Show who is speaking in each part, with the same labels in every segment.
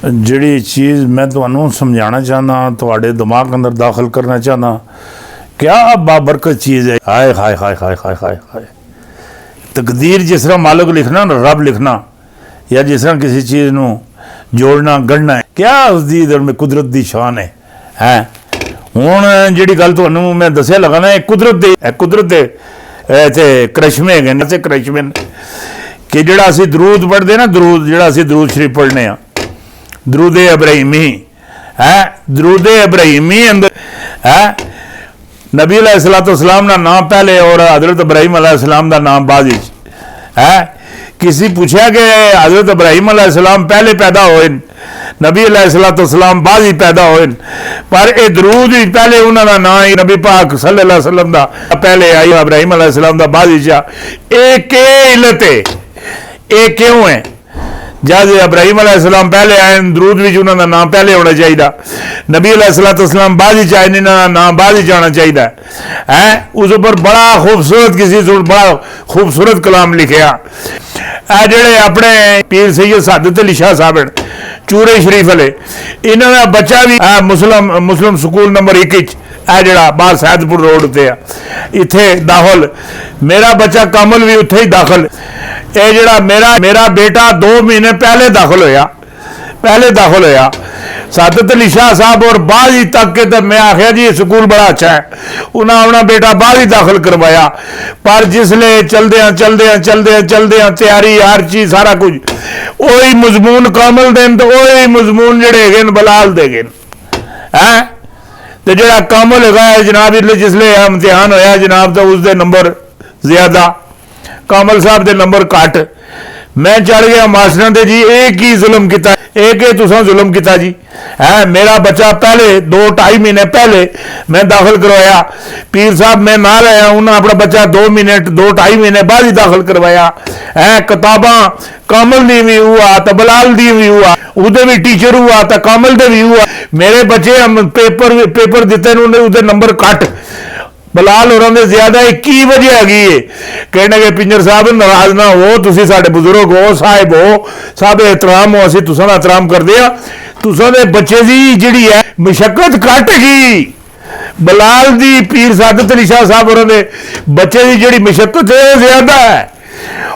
Speaker 1: ਜਿਹੜੀ ਚੀਜ਼ ਮੈਂ ਤੁਹਾਨੂੰ ਸਮਝਾਉਣਾ ਚਾਹੁੰਦਾ, ਤੁਹਾਡੇ ਦਿਮਾਗ ਅੰਦਰ ਦਾਖਲ ਕਰਨਾ ਚਾਹੁੰਦਾ, ਕਿਆ ਬਾਬਰਕਤ ਚੀਜ਼ ਹੈ। ਹਾਏ ਹਾਏ ਹਾਏ ਹਾਏ ਹਾਏ ਹਾਏ ਹਾਏ। ਤਕਦੀਰ ਜਿਸ ਤਰ੍ਹਾਂ ਮਾਲਕ ਲਿਖਣਾ ਨਾ, ਰੱਬ ਲਿਖਣਾ, ਜਾਂ ਜਿਸ ਤਰ੍ਹਾਂ ਕਿਸੇ ਚੀਜ਼ ਨੂੰ ਜੋੜਨਾ ਗੜਨਾ, ਕਿਆ ਉਸਦੀ ਇਧਰ ਮੈਂ ਕੁਦਰਤ ਦੀ ਸ਼ਾਨ ਹੈ। ਹੁਣ ਜਿਹੜੀ ਗੱਲ ਤੁਹਾਨੂੰ ਮੈਂ ਦੱਸਿਆ ਲਗਾ ਨਾ, ਇਹ ਕੁਦਰਤ ਦੇ ਇੱਥੇ ਕਰਿਸ਼ਮੇ ਹੈਗੇ ਨੇ, ਕਰਿਸ਼ਮੇ ਕਿ ਜਿਹੜਾ ਅਸੀਂ ਦਰੂਦ ਪੜ੍ਹਦੇ ਨਾ, ਜਿਹੜਾ ਅਸੀਂ ਦਰੂਦ ਸ਼ਰੀਫ ਪੜ੍ਹਨੇ ਆ, درود ابراہیمی ہے، درود ابراہیمی اندر ہے نبی علیہ السلام کا نام پہلے اور حضرت ابراہیم علیہ السلام کا نام بعد ہے۔ کسی پوچھا کہ حضرت ابراہیم علیہ السلام پہلے پیدا ہوئے، نبی علیہ السلام بعد ہی پیدا ہوئے، پر یہ درود ہی پہلے انہوں کا نام ہی نبی پاک صلی اللہ علیہ وسلم کا پہلے آئی، ابراہیم علیہ السلام کا بعد ہی ایک علت ہے، یہ کیوں ہے؟ جب ابراہیم علیہ السلام پہلے آئے، درود بھی انہوں کا نام پہلے ہونا چاہیے، نبی علیہ السلام بعد ہی چاہے، انہوں کا نام بعد ہی آنا چاہیے ہے۔ اس پر بڑا خوبصورت بڑا خوبصورت کلام لکھیا اے جڑے اپنے پیر سید سعادت علی شاہ صاحب چورے شریف والے، انہوں کا بچہ بھی مسلم سکول نمبر 1 اے جڑا باہر سید پور روڈ تے اتنے داخل، میرا بچہ کامل بھی اتنے ہی داخل، یہ جڑا میرا بیٹا 2 مہینے پہلے داخل ہویا سعادت علی شاہ صاحب، اور بعد ہی تک کہ میں آخیا جی یہ سکول بڑا اچھا ہے، انہاں اپنا بیٹا بعد ہی داخل کروایا، پر جس لے چلدے تیاری ہر چیز سارا کچھ وہی مضمون کامل دین تو وہی مضمون جڑے گئے بلال دے گئے تو جڑا کامل ہے جناب جس لے امتحان ہویا جناب تو اس دے نمبر زیادہ، کامل صاحب دے نمبر کٹ، میں چڑھ گیا ماسٹر دے جی ایک ہی ظلم کیتا، ایک ہی تساں ظلم کیتا جی ہے۔ میرا بچہ پہلے 2-2.5 مہینے پہلے میں داخل کروایا، پیر صاحب میں نہ رہا، انہوں اپنا بچہ 2-2.5 مہینے بعد ہی داخل کروایا ہے۔ کتاباں کامل دی بھی ہوا تو بلال دی بھی ہوا، ادھر بھی ٹیچر ہوا تو کامل دے بھی ہوا، میرے بچے پیپر دیتے ادھر نمبر کٹ، بلال اور زیادہ کی وجہ ہے کہنے کہ پنجر صاحب ناراض نہ ہو، تسی ساڈے بزرگ ہو، صاحب احترام ہو، اسی تساں دا احترام کردے ہاں، تساں دے بچے دی جڑی ہے مشقت کٹ گئی، بلال دی پیر سعادت علی شاہ صاحب اور دے بچے دی جڑی مشقت ہے زیادہ ہے۔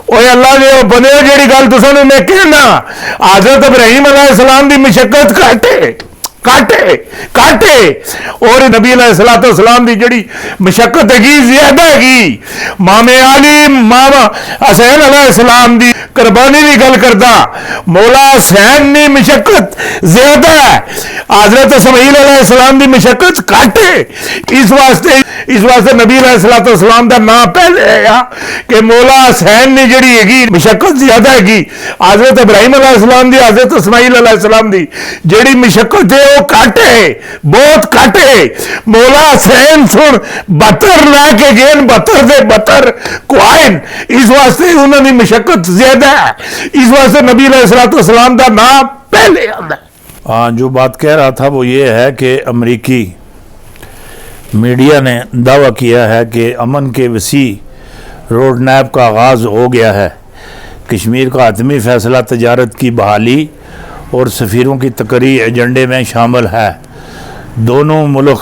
Speaker 1: اوے اللہ دے بندے جڑی گل تساں نوں میں کہنا، حضرت ابراہیم علیہ السلام دی مشقت کاٹے اور نبی علیہ السلام دی جڑی مشقت ہے زیادہ ہے، مام علی ماما حسین علیہ السلام دی قربانی دی گل کردا، مولا حسین دی مشقت زیادہ ہے، حضرت اسماعیل علیہ السلام دی مشقت کاٹے، اس واسطے نبی علیہ السلام دا نام پہلے آیا کہ مولا حسین دی جڑی ہے مشقت زیادہ ہے، حضرت ابراہیم علیہ السلام دی حضرت اسماعیل علیہ السلام دی جڑی مشقت ہے وہ کاٹے، بہت کاٹے، مولا حسین سن 72 لے کے گئے، 72 دے 72 کوائن، اس واسطے انہوں نے مشقت زیادہ ہے، اس واسطے نبی علیہ السلام دا نام پہلے آتا ہے۔ ہاں جو بات کہہ رہا تھا وہ یہ ہے کہ امریکی میڈیا نے دعویٰ کیا ہے کہ امن کے وسیع روڈ میپ کا آغاز ہو گیا ہے، کشمیر کا حتمی فیصلہ تجارت کی بحالی اور سفیروں کی تقرری ایجنڈے میں شامل ہے، دونوں ملک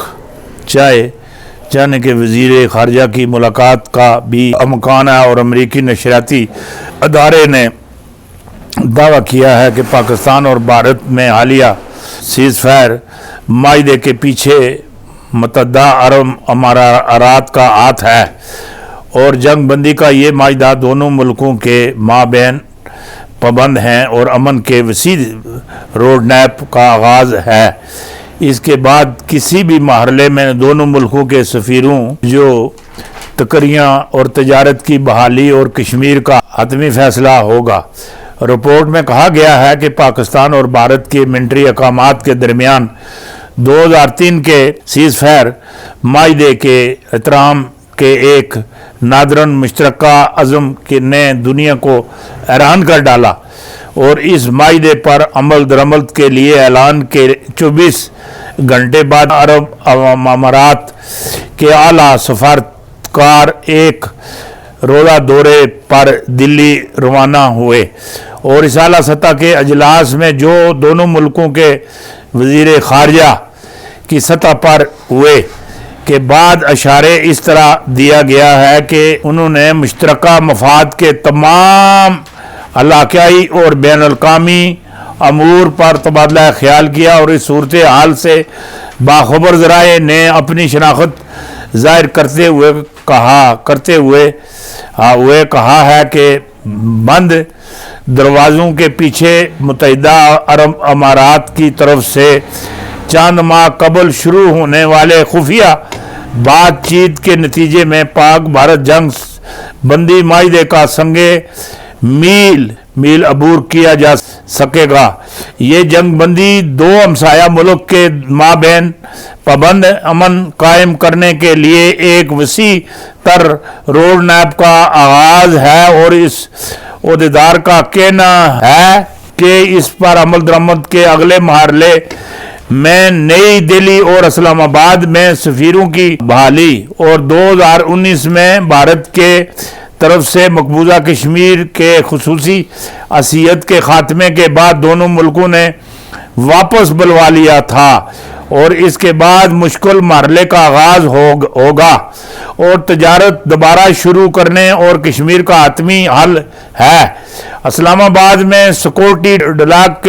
Speaker 1: چاہنے کے وزیر خارجہ کی ملاقات کا بھی امکان ہے، اور امریکی نشریاتی ادارے نے دعویٰ کیا ہے کہ پاکستان اور بھارت میں حالیہ سیز فائر معاہدے کے پیچھے متحدہ عرب امارات کا ہاتھ ہے، اور جنگ بندی کا یہ معاہدہ دونوں ملکوں کے مابین پابند ہیں اور امن کے وسیع روڈ میپ کا آغاز ہے۔ اس کے بعد کسی بھی مرحلے میں دونوں ملکوں کے سفیروں جو تقرریاں اور تجارت کی بحالی اور کشمیر کا حتمی فیصلہ ہوگا۔ رپورٹ میں کہا گیا ہے کہ پاکستان اور بھارت کے ملٹری اقدامات کے درمیان 2003 کے سیز فائر معاہدے کے احترام کے ایک نادراً مشترکہ عزم نے دنیا کو حیران کر ڈالا، اور اس معاہدے پر عمل درآمد کے لیے اعلان کے 24 گھنٹے بعد عرب امارات کے اعلیٰ سفارتکار ایک روزہ دورے پر دلی روانہ ہوئے، اور اس اعلیٰ سطح کے اجلاس میں جو دونوں ملکوں کے وزیر خارجہ کی سطح پر ہوئے کے بعد اشارے اس طرح دیا گیا ہے کہ انہوں نے مشترکہ مفاد کے تمام علاقائی اور بین الاقوامی امور پر تبادلہ خیال کیا، اور اس صورتحال سے باخبر ذرائع نے اپنی شناخت ظاہر کرتے ہوئے کہا ہے کہ بند دروازوں کے پیچھے متحدہ عرب امارات کی طرف سے چند ماہ قبل شروع ہونے والے خفیہ بات چیت کے نتیجے میں پاک بھارت جنگ بندی معاہدے کا سنگِ میل عبور کیا جا سکے گا۔ یہ جنگ بندی دو ہمسایہ ملک کے مابین پابند امن قائم کرنے کے لیے ایک وسیع تر روڈ میپ کا آغاز ہے، اور اس عہدیدار کا کہنا ہے کہ اس پر عمل درآمد کے اگلے مرحلے میں نئی دہلی اور اسلام آباد میں سفیروں کی بحالی، اور 2019 میں بھارت کے طرف سے مقبوضہ کشمیر کے خصوصی حیثیت کے خاتمے کے بعد دونوں ملکوں نے واپس بلوا لیا تھا، اور اس کے بعد مشکل مرحلے کا آغاز ہوگا اور تجارت دوبارہ شروع کرنے اور کشمیر کا حتمی حل ہے۔ اسلام آباد میں سیکورٹی ڈائلاگ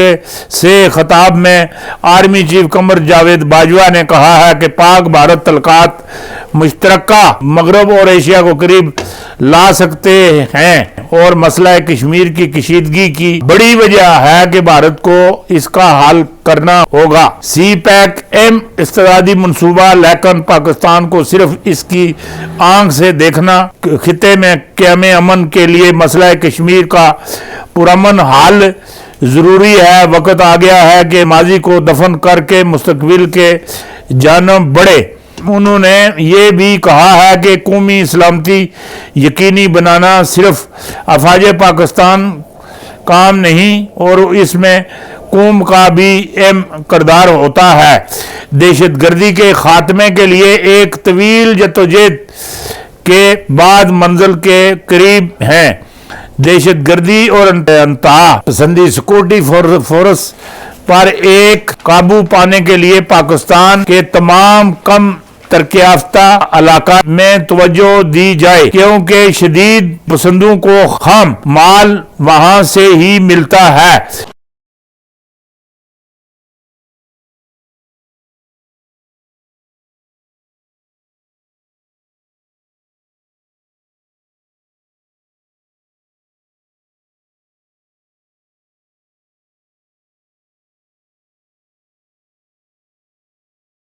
Speaker 1: سے خطاب میں آرمی چیف قمر جاوید باجوہ نے کہا ہے کہ پاک بھارت تعلقات مشترکہ مغرب اور ایشیا کو قریب لا سکتے ہیں، اور مسئلہ کشمیر کی کشیدگی کی بڑی وجہ ہے کہ بھارت کو اس کا حل کرنا ہوگا۔ سی پیک ایم استعدادی منصوبہ، لیکن پاکستان کو صرف اس کی آنکھ سے دیکھنا خطے میں قیام امن کے لیے مسئلہ کشمیر کا پرامن حل ضروری ہے۔ وقت آ گیا ہے کہ ماضی کو دفن کر کے مستقبل کے جانب بڑھے۔ انہوں نے یہ بھی کہا ہے کہ قومی سلامتی یقینی بنانا صرف افواج پاکستان کام نہیں، اور اس میں قوم کا بھی اہم کردار ہوتا ہے۔ دہشت گردی کے خاتمے کے لیے ایک طویل جدوجہد کے بعد منزل کے قریب ہیں۔ دہشت گردی اور انتہا پسندی سیکورٹی فورس پر ایک قابو پانے کے لیے پاکستان کے تمام کم ترقی یافتہ علاقہ میں توجہ دی جائے، کیونکہ شدید پسندوں کو خام مال وہاں سے ہی ملتا ہے۔